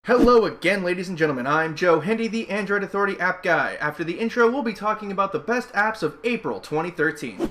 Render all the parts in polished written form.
Hello again, ladies and gentlemen. I'm Joe Hendy, the Android Authority app guy. After the intro, we'll be talking about the best apps of April 2013.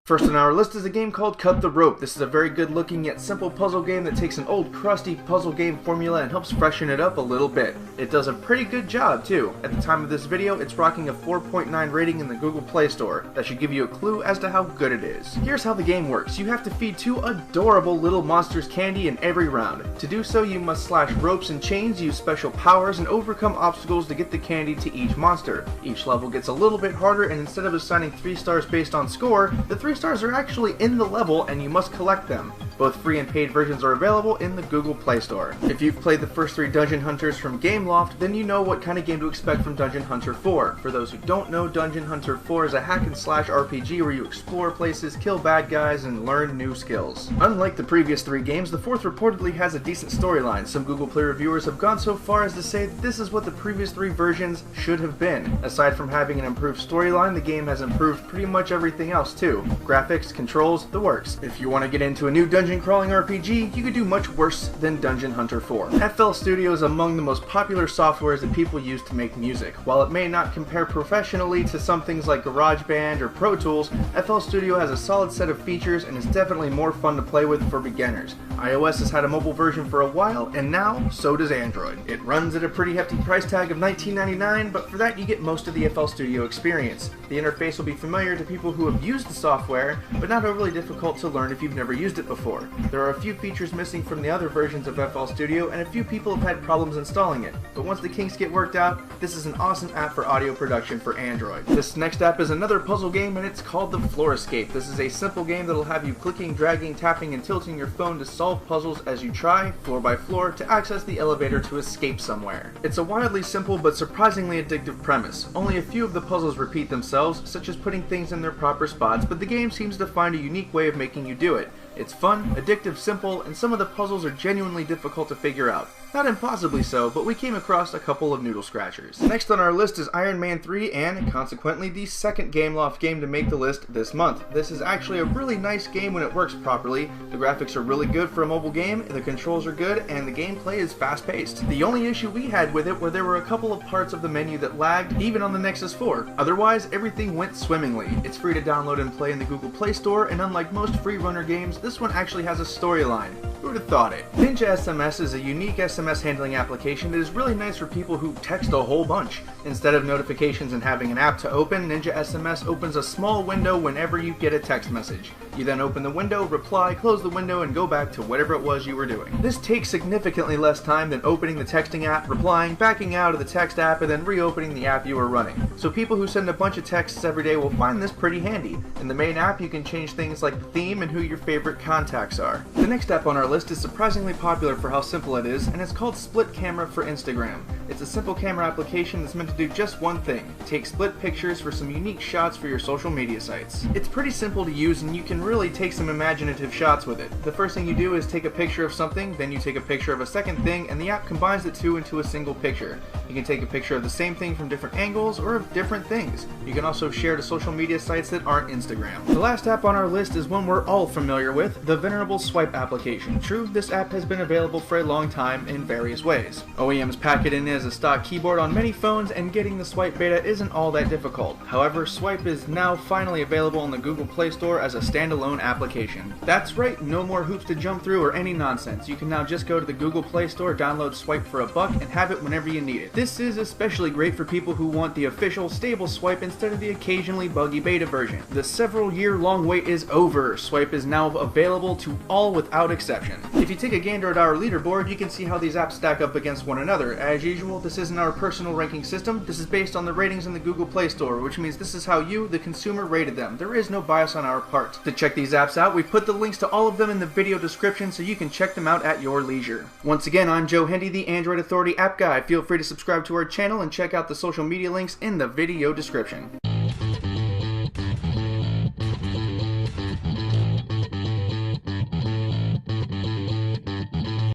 First on our list is a game called Cut the Rope. This is a very good looking yet simple puzzle game that takes an old crusty puzzle game formula and helps freshen it up a little bit. It does a pretty good job too. At the time of this video, it's rocking a 4.9 rating in the Google Play Store. That should give you a clue as to how good it is. Here's how the game works. You have to feed two adorable little monsters candy in every round. To do so, you must slash ropes and chains, use special powers, and overcome obstacles to get the candy to each monster. Each level gets a little bit harder, and instead of assigning 3 stars based on score, the 3 stars are actually in the level and you must collect them. Both free and paid versions are available in the Google Play Store. If you've played the first 3 Dungeon Hunters from Gameloft, then you know what kind of game to expect from Dungeon Hunter 4. For those who don't know, Dungeon Hunter 4 is a hack and slash RPG where you explore places, kill bad guys, and learn new skills. Unlike the previous 3 games, the 4th reportedly has a decent storyline. Some Google Play reviewers have gone so far as to say that this is what the previous 3 versions should have been. Aside from having an improved storyline, the game has improved pretty much everything else too. Graphics, controls, the works. If you want to get into a new dungeon crawling RPG, you could do much worse than Dungeon Hunter 4. FL Studio is among the most popular softwares that people use to make music. While it may not compare professionally to some things like GarageBand or Pro Tools, FL Studio has a solid set of features and is definitely more fun to play with for beginners. iOS has had a mobile version for a while, and now so does Android. It runs at a pretty hefty price tag of $19.99, but for that you get most of the FL Studio experience. The interface will be familiar to people who have used the software, but not overly difficult to learn if you've never used it before. There are a few features missing from the other versions of FL Studio, and a few people have had problems installing it. But once the kinks get worked out, this is an awesome app for audio production for Android. This next app is another puzzle game, and it's called the Floor Escape. This is a simple game that'll have you clicking, dragging, tapping, and tilting your phone to solve puzzles as you try, floor by floor, to access the elevator to escape somewhere. It's a wildly simple but surprisingly addictive premise. Only a few of the puzzles repeat themselves, such as putting things in their proper spots, but the game seems to find a unique way of making you do it. It's fun, addictive, simple, and some of the puzzles are genuinely difficult to figure out. Not impossibly so, but we came across a couple of noodle scratchers. Next on our list is Iron Man 3 and, consequently, the second Gameloft game to make the list this month. This is actually a really nice game when it works properly. The graphics are really good for a mobile game, the controls are good, and the gameplay is fast-paced. The only issue we had with it were there were a couple of parts of the menu that lagged, even on the Nexus 4. Otherwise, everything went swimmingly. It's free to download and play in the Google Play Store, and unlike most free runner games, this one actually has a storyline. Who'd have thought it? Ninja SMS is a unique SMS handling application that is really nice for people who text a whole bunch. Instead of notifications and having an app to open, Ninja SMS opens a small window whenever you get a text message. You then open the window, reply, close the window, and go back to whatever it was you were doing. This takes significantly less time than opening the texting app, replying, backing out of the text app, and then reopening the app you were running. So people who send a bunch of texts every day will find this pretty handy. In the main app, you can change things like the theme and who your favorite contacts are. The next app on our list is surprisingly popular for how simple it is, and it's called Split Camera for Instagram. It's a simple camera application that's meant to do just one thing: take split pictures for some unique shots for your social media sites. It's pretty simple to use, and you can really take some imaginative shots with it. The first thing you do is take a picture of something, then you take a picture of a second thing, and the app combines the two into a single picture. You can take a picture of the same thing from different angles or of different things. You can also share to social media sites that aren't Instagram. The last app on our list is one we're all familiar with, the venerable Swype application. True, this app has been available for a long time in various ways. OEMs pack it in as a stock keyboard on many phones, and getting the Swype beta isn't all that difficult. However, Swype is now finally available on the Google Play Store as a standalone application. That's right, no more hoops to jump through or any nonsense. You can now just go to the Google Play Store, download Swype for $1, and have it whenever you need it. This is especially great for people who want the official, stable Swype instead of the occasionally buggy beta version. The several-year-long wait is over. Swype is now available to all without exception. If you take a gander at our leaderboard, you can see how these apps stack up against one another. As usual, this isn't our personal ranking system. This is based on the ratings in the Google Play Store, which means this is how you, the consumer, rated them. There is no bias on our part. To check these apps out, we've put the links to all of them in the video description so you can check them out at your leisure. Once again, I'm Joe Hendy, the Android Authority app guy. Feel free to subscribe to our channel and check out the social media links in the video description.